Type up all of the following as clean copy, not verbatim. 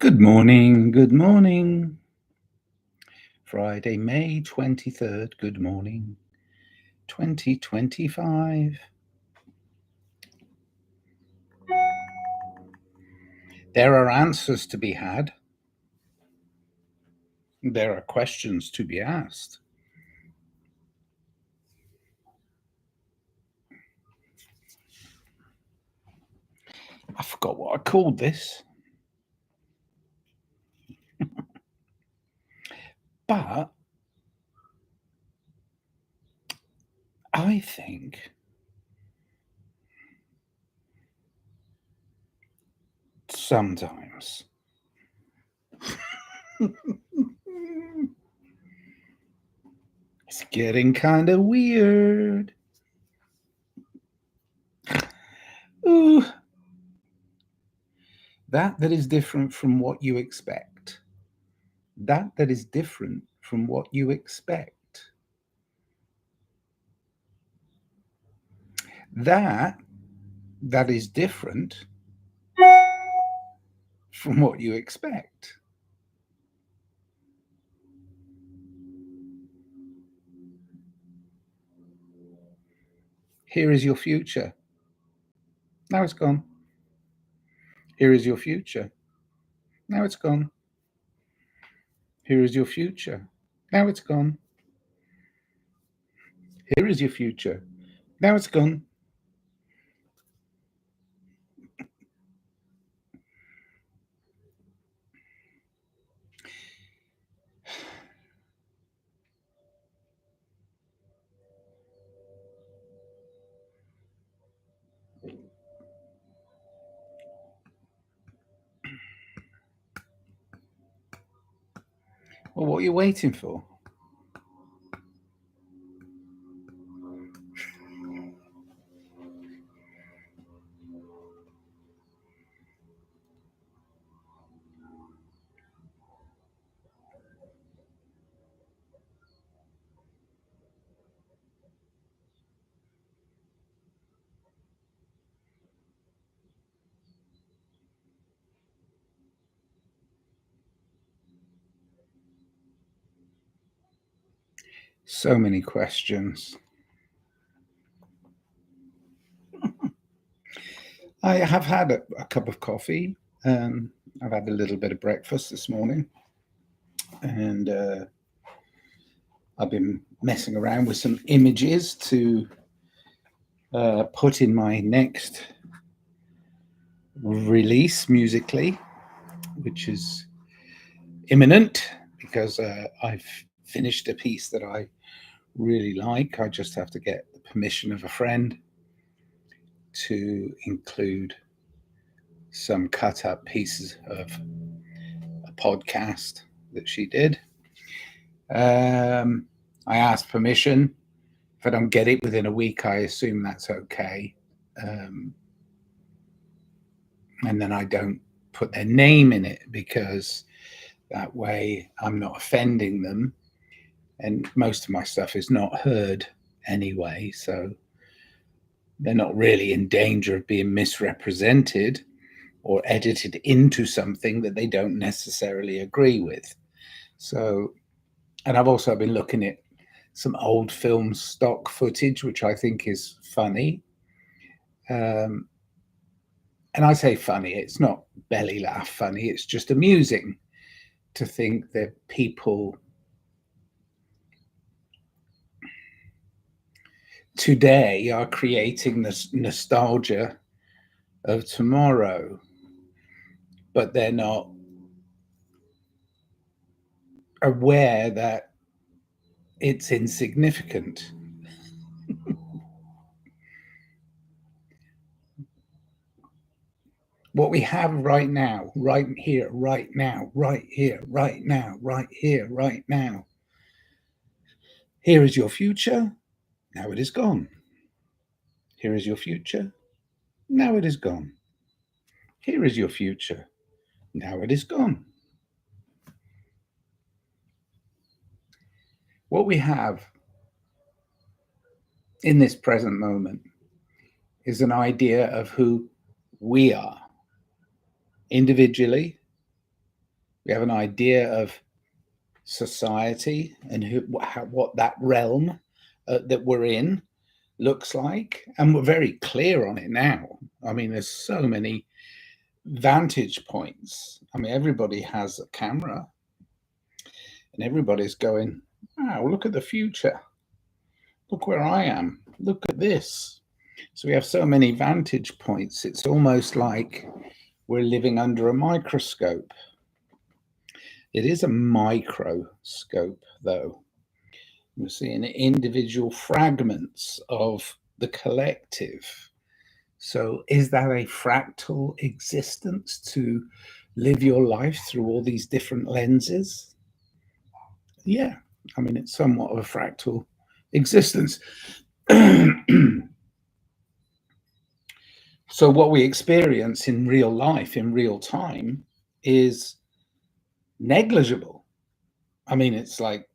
Good morning, good morning. Friday, May 23rd, good morning, 2025. There are answers to be had. There are questions to be asked. I forgot what I called this. But I think sometimes it's getting kind of weird. Ooh. That is different from what you expect. That is different from what you expect. That is different from what you expect. Here is your future. Now it's gone. Here is your future. Now it's gone. Here is your future. Now it's gone. Here is your future. Now it's gone. Well, what are you waiting for? So many questions. I have had a cup of coffee. I've had a little bit of breakfast this morning. And I've been messing around with some images to put in my next release musically, which is imminent because I've finished a piece that I really like. I just have to get the permission of a friend to include some cut up pieces of a podcast that she did. I asked permission. If I don't get it within a week, I assume that's okay. And then I don't put their name in it because that way I'm not offending them. And most of my stuff is not heard anyway, so they're not really in danger of being misrepresented or edited into something that they don't necessarily agree with. So, and I've also been looking at some old film stock footage, which I think is funny. And I say funny, it's not belly laugh funny, it's just amusing to think that people today are creating this nostalgia of tomorrow, but they're not aware that it's insignificant. What we have right now, right here, right now, right here, right now, right here, right now. Here is your future. Now it is gone. Here is your future. Now it is gone. Here is your future. Now it is gone. What we have in this present moment is an idea of who we are individually We have an idea of society and what that realm that we're in looks like, and we're very clear on it now. I mean, there's so many vantage points. I mean, everybody has a camera, and everybody's going, "Wow, look at the future! Look where I am! Look at this!" So we have so many vantage points. It's almost like we're living under a microscope. It is a microscope, though. We're seeing individual fragments of the collective. So, is that a fractal existence to live your life through all these different lenses? Yeah, I mean, it's somewhat of a fractal existence. So, what we experience in real life, in real time, is negligible. I mean, it's like,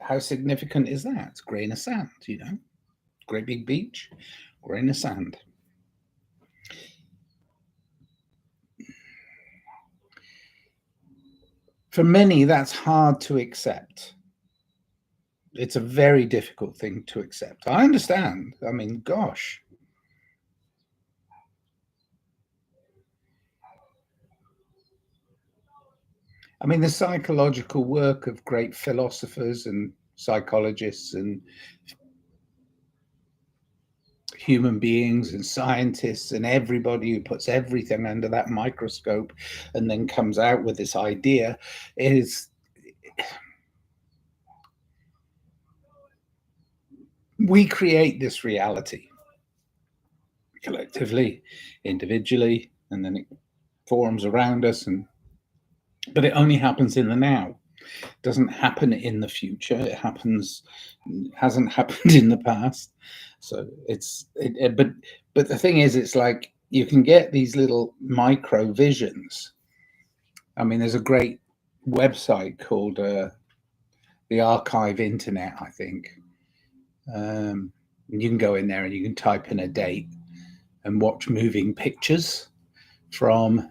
how significant is that? It's a grain of sand, great big beach, grain of sand. For many, that's hard to accept. It's a very difficult thing to accept. I understand. I mean, gosh. I mean, the psychological work of great philosophers and psychologists and human beings and scientists and everybody who puts everything under that microscope and then comes out with this idea is, we create this reality collectively, individually, and then it forms around us, but it only happens in the now. It doesn't happen in the future. It hasn't happened in the past. So but the thing is, it's like you can get these little micro visions. I mean, there's a great website called the Archive Internet, I think. You can go in there and you can type in a date and watch moving pictures from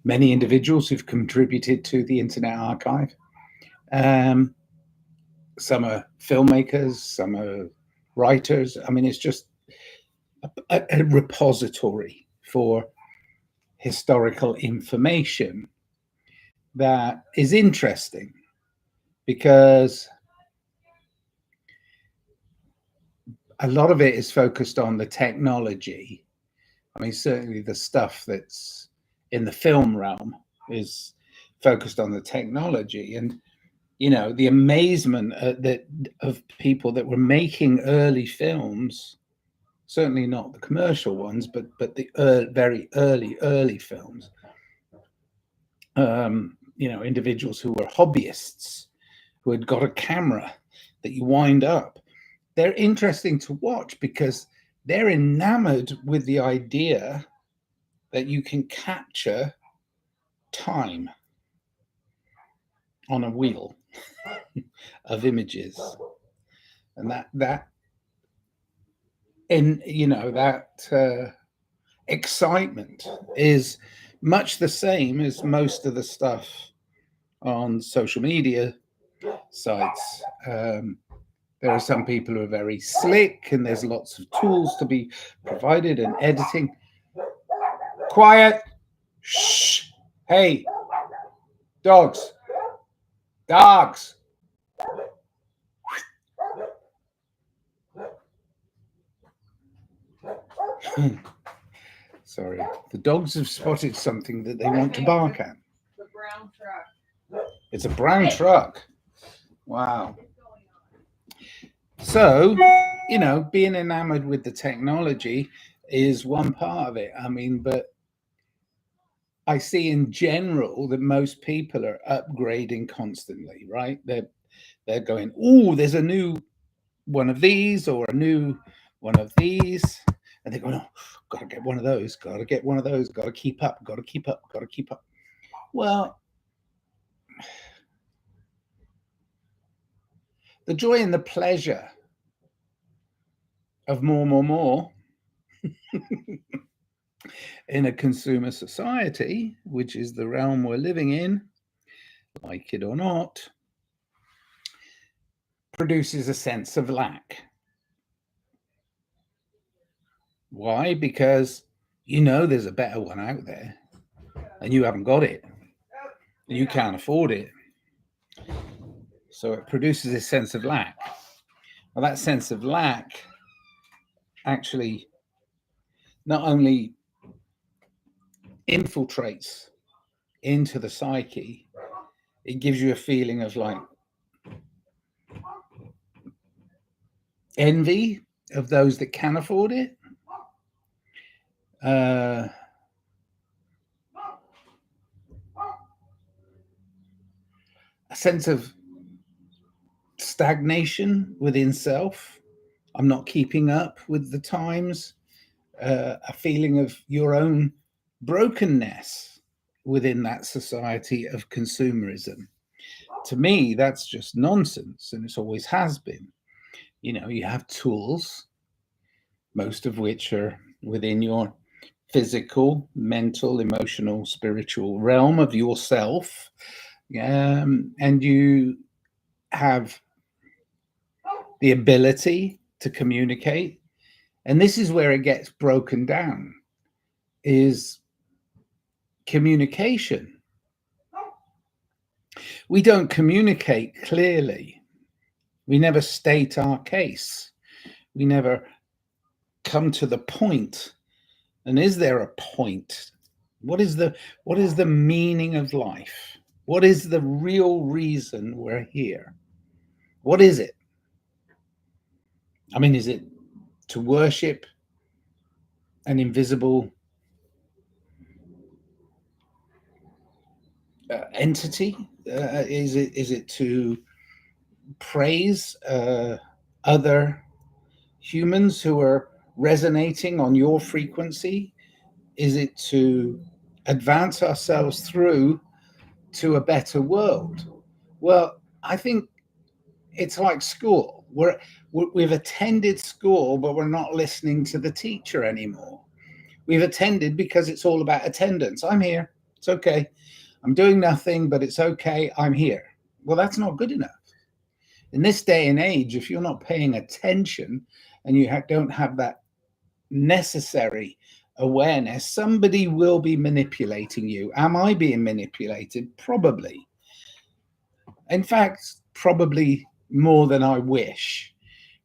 many individuals who've contributed to the Internet Archive. Some are filmmakers, some are writers. I mean, it's just a repository for historical information that is interesting, because a lot of it is focused on the technology. I mean, certainly the stuff that's in the film realm is focused on the technology, and the amazement that of people that were making early films, certainly not the commercial ones, but the very early films. Individuals who were hobbyists, who had got a camera that you wind up. They're interesting to watch because they're enamored with the idea that you can capture time on a wheel of images, and that excitement is much the same as most of the stuff on social media sites. There are some people who are very slick, and there's lots of tools to be provided and editing. Quiet. Shh. Hey, dogs. Sorry, the dogs have spotted something that they want to bark at. The brown truck. It's a brown truck. Wow. So, being enamored with the technology is one part of it. I mean, but I see in general that most people are upgrading constantly, right? They're going, oh, there's a new one of these or a new one of these. And they're going, oh, got to get one of those, got to get one of those, got to keep up, got to keep up, got to keep up. Well, the joy and the pleasure of more in a consumer society, which is the realm we're living in, like it or not, produces a sense of lack. Why? Because you know there's a better one out there and you haven't got it. You can't afford it. So it produces a sense of lack. Well, that sense of lack actually not only infiltrates into the psyche, it gives you a feeling of like envy of those that can afford it. A sense of stagnation within self. I'm not keeping up with the times. A feeling of your own brokenness within that society of consumerism. To me, that's just nonsense, and it always has been. You know, you have tools, most of which are within your physical, mental, emotional, spiritual realm of yourself, and you have the ability to communicate. And this is where it gets broken down, is communication. We don't communicate clearly. We never state our case. We never come to the point. And is there a point? What is the meaning of life? What is the real reason we're here? What is it? I mean, is it to worship an invisible entity? Is it to praise other humans who are resonating on your frequency? Is it to advance ourselves through to a better world? Well, I think it's like school. We've attended school, but we're not listening to the teacher anymore. We've attended because it's all about attendance. I'm here. It's okay. I'm doing nothing, but it's okay. I'm here. Well, that's not good enough. In this day and age, if you're not paying attention and you don't have that necessary awareness, somebody will be manipulating you. Am I being manipulated? Probably. In fact, probably more than I wish,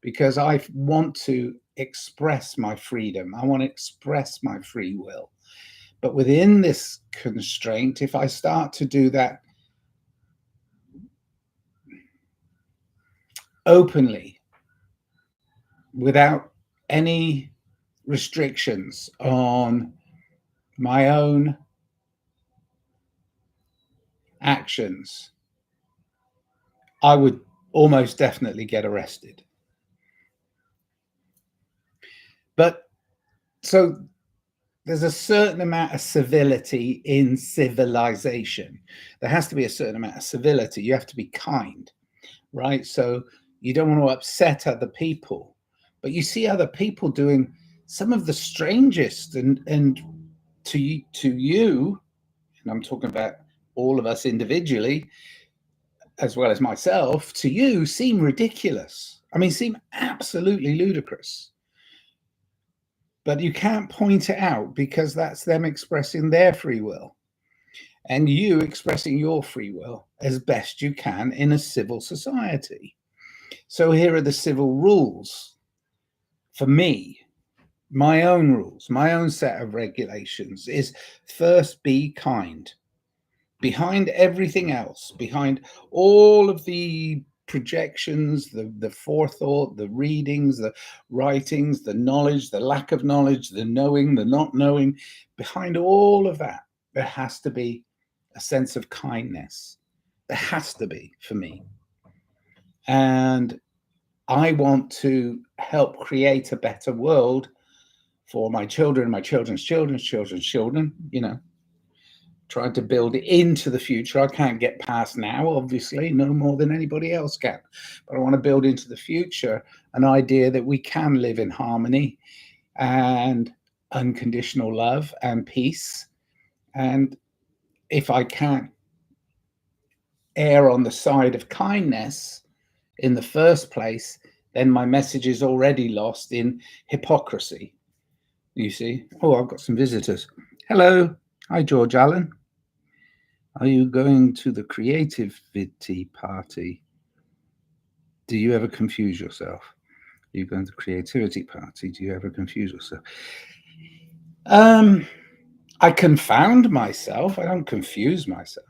because I want to express my freedom. I want to express my free will. But within this constraint, if I start to do that openly, without any restrictions on my own actions, I would almost definitely get arrested. But so there's a certain amount of civility in civilization. There has to be a certain amount of civility. You have to be kind, right? So you don't want to upset other people, but you see other people doing some of the strangest and to you, and I'm talking about all of us individually, as well as myself, to you seem ridiculous. I mean, seem absolutely ludicrous. But you can't point it out because that's them expressing their free will and you expressing your free will as best you can in a civil society. So here are the civil rules for me. My own rules, my own set of regulations is first, be kind. Behind everything else, behind all of the projections, the forethought, the readings, the writings, the knowledge, the lack of knowledge, the knowing, the not knowing, behind all of that, there has to be a sense of kindness. There has to be, for me. And I want to help create a better world for my children, my children's children's children's children, you know, trying to build it into the future. I can't get past now, obviously, no more than anybody else can. But I want to build into the future an idea that we can live in harmony and unconditional love and peace. And if I can't err on the side of kindness in the first place, then my message is already lost in hypocrisy. You see? Oh, I've got some visitors. Hello. Hi, George Allen. Are you going to the creativity party? Do you ever confuse yourself? Are you going to the creativity party? Do you ever confuse yourself? I confound myself. I don't confuse myself.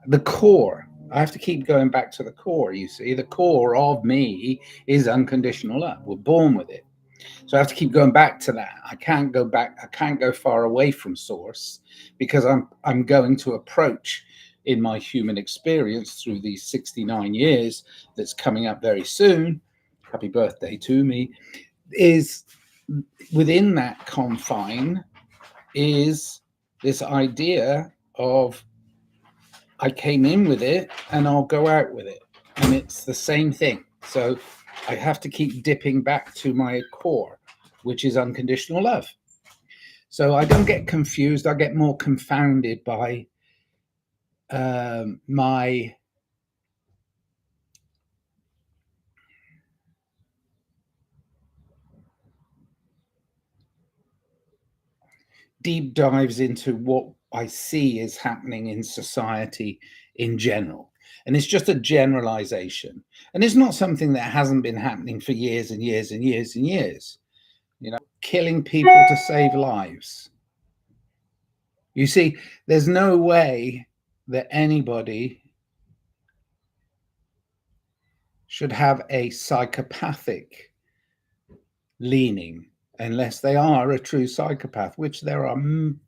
The core. I have to keep going back to the core, you see. The core of me is unconditional love. We're born with it. So I have to keep going back to that. I can't go back. I can't go far away from source, because I'm going to approach in my human experience through these 69 years that's coming up very soon. Happy birthday to me. Is within that confine is this idea of I came in with it and I'll go out with it. And it's the same thing. So I have to keep dipping back to my core, which is unconditional love. So I don't get confused. I get more confounded by my deep dives into what I see is happening in society in general. And it's just a generalization. And it's not something that hasn't been happening for years and years and years and years. You know, killing people to save lives. You see, there's no way that anybody should have a psychopathic leaning unless they are a true psychopath, which there are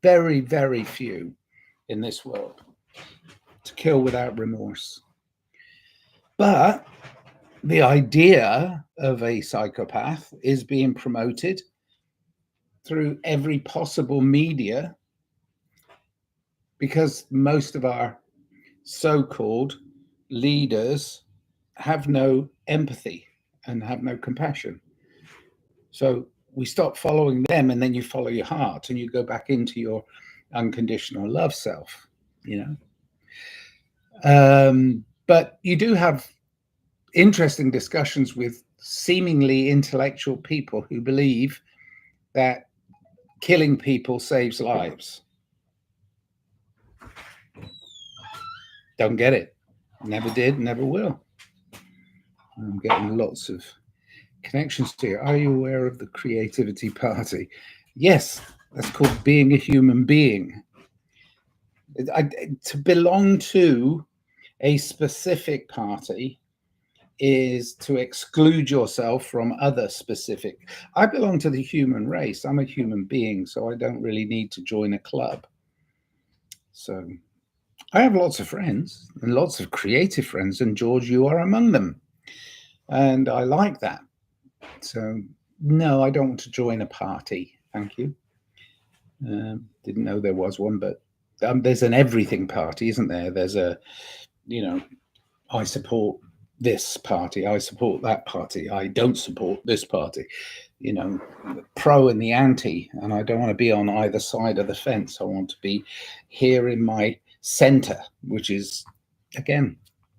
very, very few in this world, to kill without remorse. But the idea of a psychopath is being promoted through every possible media, because most of our so-called leaders have no empathy and have no compassion. So we stop following them, and then you follow your heart and you go back into your unconditional love self, you know. But you do have interesting discussions with seemingly intellectual people who believe that killing people saves lives. Don't get it. Never did, never will. I'm getting lots of connections to you. Are you aware of the creativity party? Yes, that's called being a human being. To belong to a specific party is to exclude yourself from other specific. I belong to the human race. I'm a human being, so I don't really need to join a club. So I have lots of friends and lots of creative friends, and George, you are among them. And I like that. So no, I don't want to join a party. Thank you. Didn't know there was one, but there's an everything party, isn't there? There's a, you know, I support this party, I support that party, I don't support this party, you know, the pro and the anti. And I don't want to be on either side of the fence. I want to be here in my center, which is, again,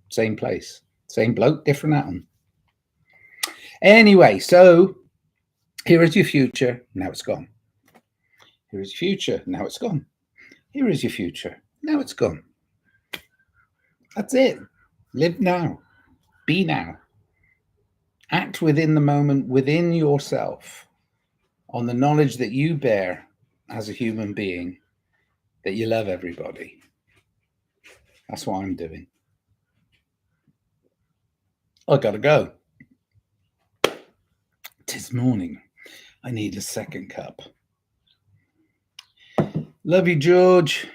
same place, same bloke, different atom. Anyway, so here is your future. Now it's gone. Here is your future. Now it's gone. Here is your future. Now it's gone. That's it. Live now. Be now. Act within the moment, within yourself, on the knowledge that you bear as a human being, that you love everybody. That's what I'm doing. I gotta go. 'Tis morning. I need a second cup. Love you, George.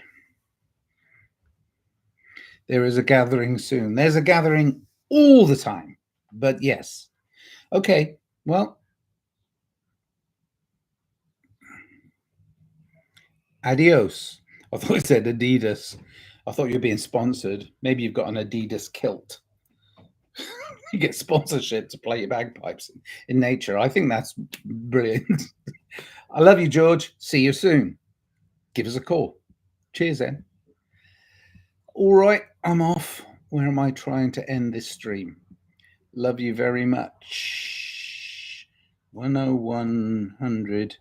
There is a gathering soon. There's a gathering all the time. But yes. Okay, well. Adios. I thought it said Adidas. I thought you were being sponsored. Maybe you've got an Adidas kilt. You get sponsorship to play your bagpipes in nature. I think that's brilliant. I love you, George. See you soon. Give us a call. Cheers then. All right. I'm off. Where am I trying to end this stream? Love you very much. 10100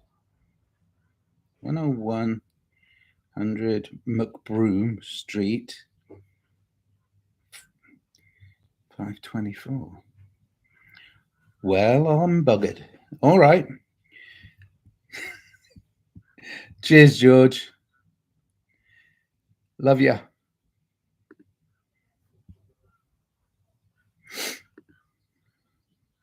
10100 McBroom Street, 524. Well, I'm buggered. All right. Cheers, George. Love ya.